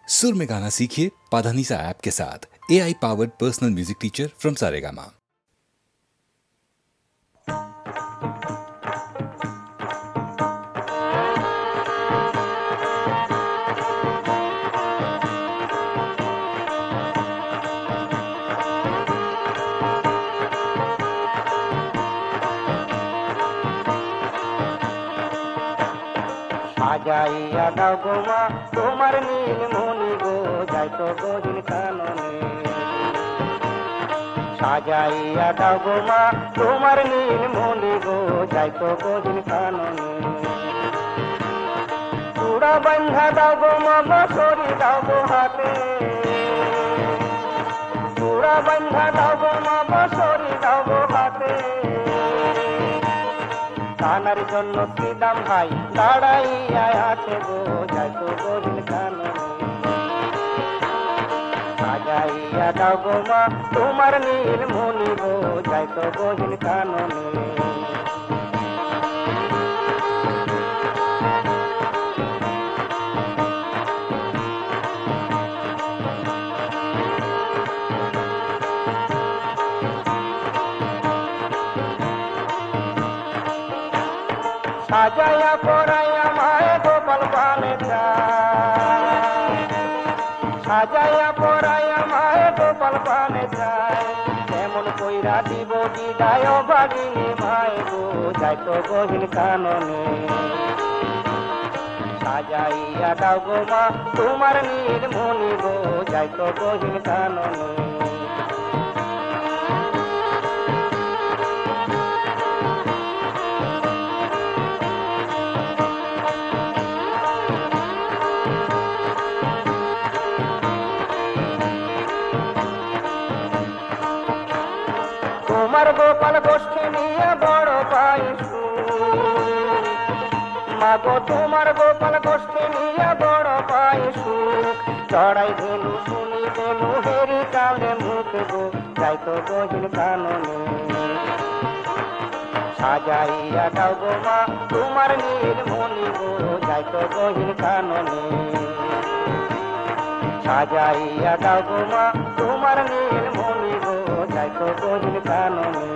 सुर में गाना सीखिए पाधानीसा ऐप के साथ। AI powered personal music teacher from Saregama. সাজাইয়া দাও গো মা তোমার নীল মনি গো যাইতো গহীন কাননে। সাজাইয়া দাও গো মা তোমার নীল মনি গো যাইতো গহীন কাননে। চূড়া বান্ধা দাও গো মা বসরি দাও গো হাতে। চূড়া বান্ধা দাও গো মা বসরি দাও গো হাতে। কানার জন্য কি দাম ভাই দাঁড়াইয়া আছে গো যাইতো গহীন কাননে। সাজাইয়া দাও গো মা তোমার নীল মনি গো যাইতো গহীন কাননে। সাজাইয়া পরাইয়া মায়ে গোপাল পানে যায়। সাজাইয়া পরাইয়া মায়ে গোপাল পানে যায়। কেমন কইরা দিব বিদায় ভাগিনী মায়ে গো যাইতো গহীন কাননে। সাজাইয়া দাও গো মা তোমার নীল মনি গো যাইতো গহীন কাননে। তোমার গোপাল গোষ্ঠী নিয়ে বড় পাইছু মাগো। তোমার গোপাল গোষ্ঠী নিয়ে বড় পাইছু। চড়াই ধেনু শুনি ধেনু হেরি কালে মুখ গো যাইতো গহীন কাননে। সাজাইয়া দাও গো মা তোমার নীল মনি গো যাইতো গহীন কাননে। সাজাইয়া দাও গো মা তোমার নীল মনি গো যাইতো গহীন কাননে।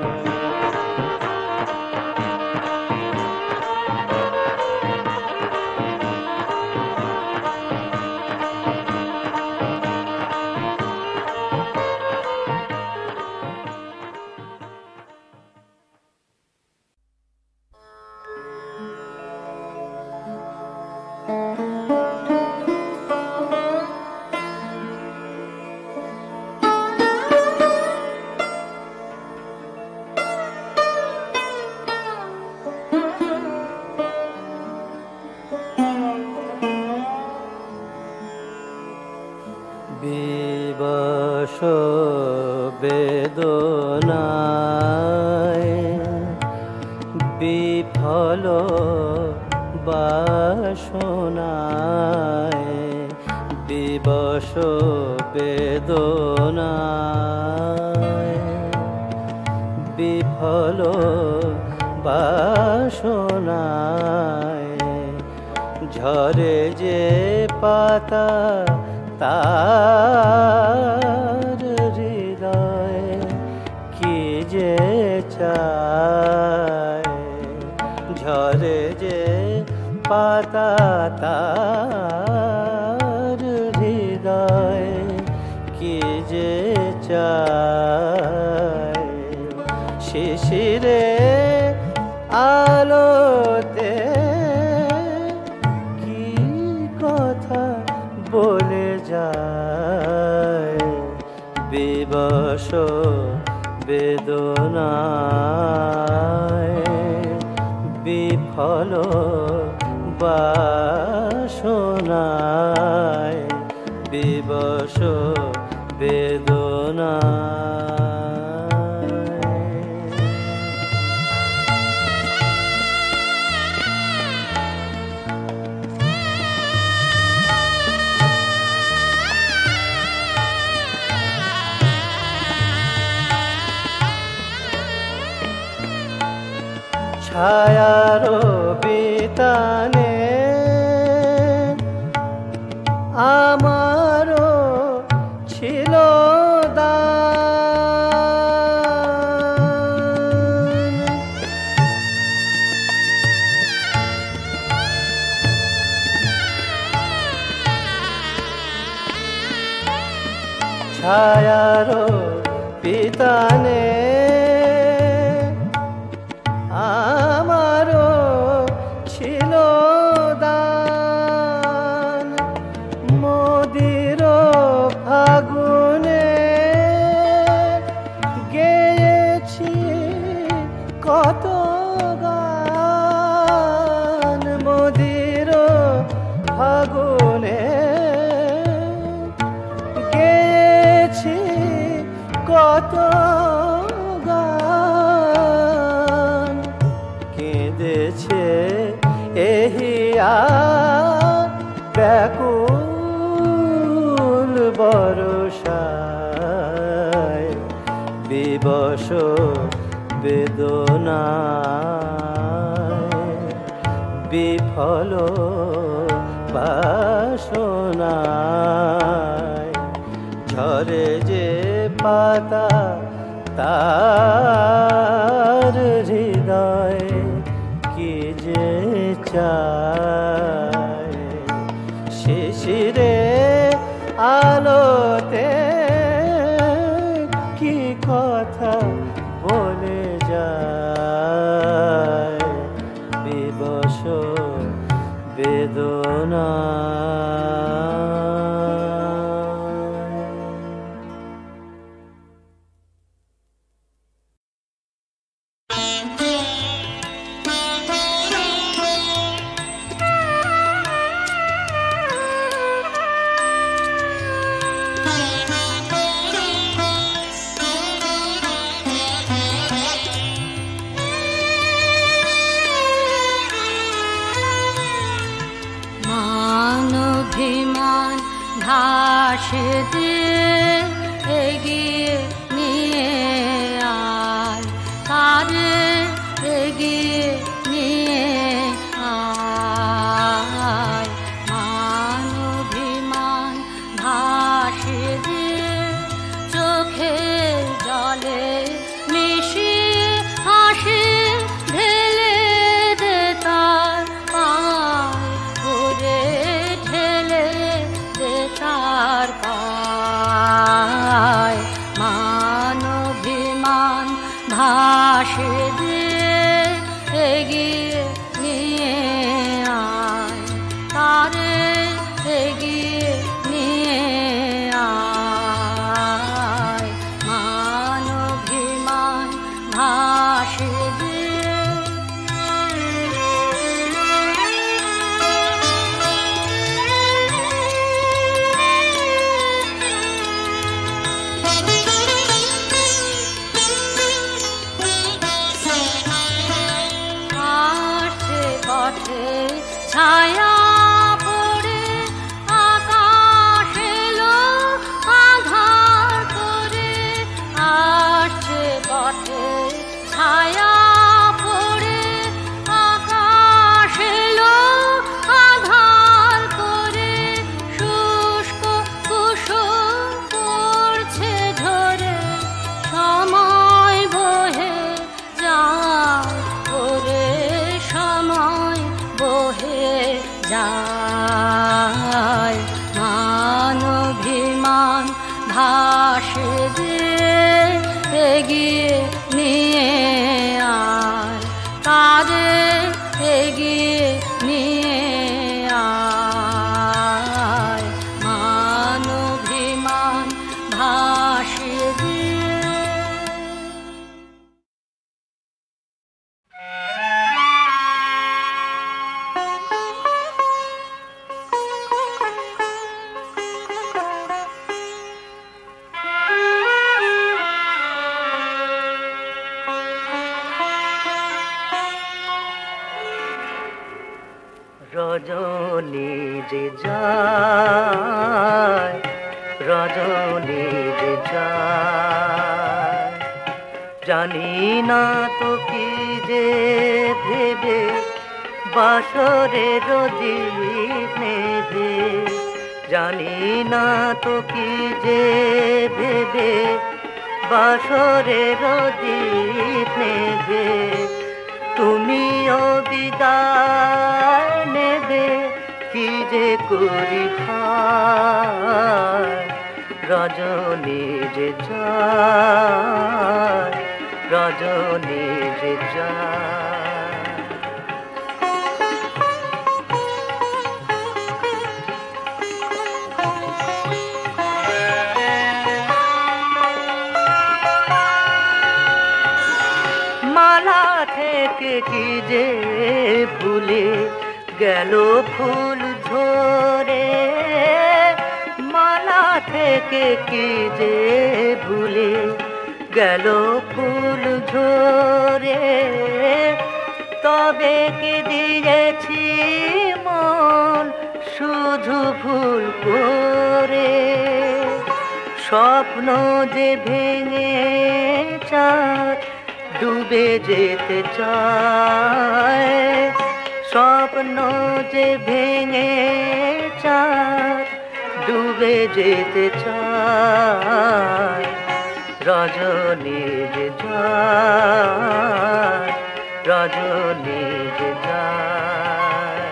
বিবশ বেদনায় বিফল বাসনায়। বিবশ বেদনায় বিফল বাসনায়। ঝরে যে পাতা তার হৃদয় কি যে চায়। ঝরে যে পাতা তার হৃদয় কি যে চায়। শিশিরে আলোতে কি কথা বলে যায়। বিবশ বেদনায় বিফল বাসনায়। বিবশ বেদনায়। ছায়ার বিতানে আমার ছায়ারো পিতানে আমারও ছিল দান মোদির ফাগুনে গেয়েছি কত গান মোদির ফাগুনে গেয়েছি কত গান কেঁদেছে এহিয়া ব্যাকুল বরষায় বিবশ বেদনায় বিফল বাসনায় ঝরে যে পাতা তার হৃদয় কি যে চায় শিশিরে আলোতে কি কথা বলে যায় বিবশ বেদনা অভিমান ভাসে দিয়ে এগিয়ে নিয়ে আয় তারে এগিয়ে নিয়ে আয় মান অভিমান ভাসে দিয়ে চোখের জলে মিশিয়ে হাসি ঢেলে দে তার পায় ঘুরে ঢেলে দে তার পায় মান অভিমান ভাসে দিয়ে এগিয়ে নিয়ে আয় তারে এগিয়ে নিয়ে আয় মান অভিমান ভাসে দিয়ে আসছে পথে ছায়া পড়ে আকাশ এলো আধার করে আসছে পথে ছায়া পড়ে আকাশ এলো আধার করে শুষ্ক কুসুম পড়ছে ঝরে সময় বহে যায় ওরে সময় বহে যায় মান অভিমান ভাসে দিয়ে এগিয়ে নিয়ে আয় তারে এগিয়ে নিয়ে আয় মান অভিমান ভাসে দিয়ে রজনী যে যায় রজনী যে যায় জানি না তো কি যে ভেবে বাসরের দীপ নেবে জানি না তো কি যে ভেবে বাসরের দীপ নেবে তুমিও বিদায় নেবে কি যে করি ভাই রজনী যে যায়, রজনী যে যায়। মালা থেকে কি যে ভুলে গেল ফুল ঝরে, মালা থেকে কি যে ভুলে গেল ফুল ঝরে, তবে কি দিয়েছি মন শুধু ভুল করে। স্বপ্ন যে ভেঙে চাঁদ ডুবে যেতে চায়, স্বপ্ন যে ভেঙে চাঁদ ডুবে যেতে চায়, রজনী যে যায়, রজনী যে যায়।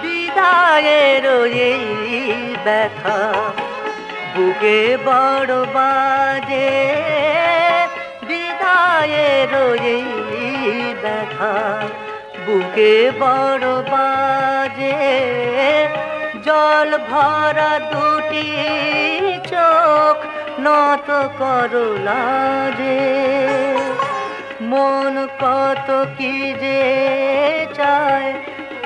বিদায়ের এই ব্যথা বুকে বড় বাজে, বিদায়ের এই ব্যথা বুকে বড় বাজে। জল ভরা দুটি চোখ নত করো লাজে, মন কত কি যে চায়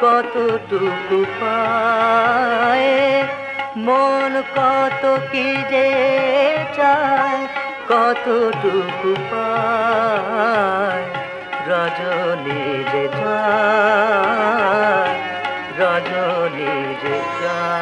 কতটুকু পায়, মন কত কি যে চায় কতটুকু পায়, রজনী যে যায়, রজনী যে যায়।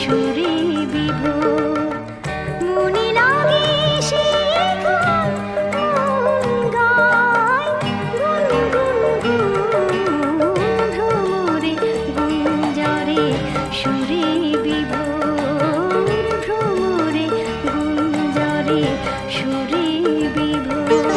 সুরে বিভোর মনে লাগে সে গান গায় ভ্রমরে গুঞ্জরে সুরে বিভোর ভ্রমরে গুঞ্জরে সুরে বিভোর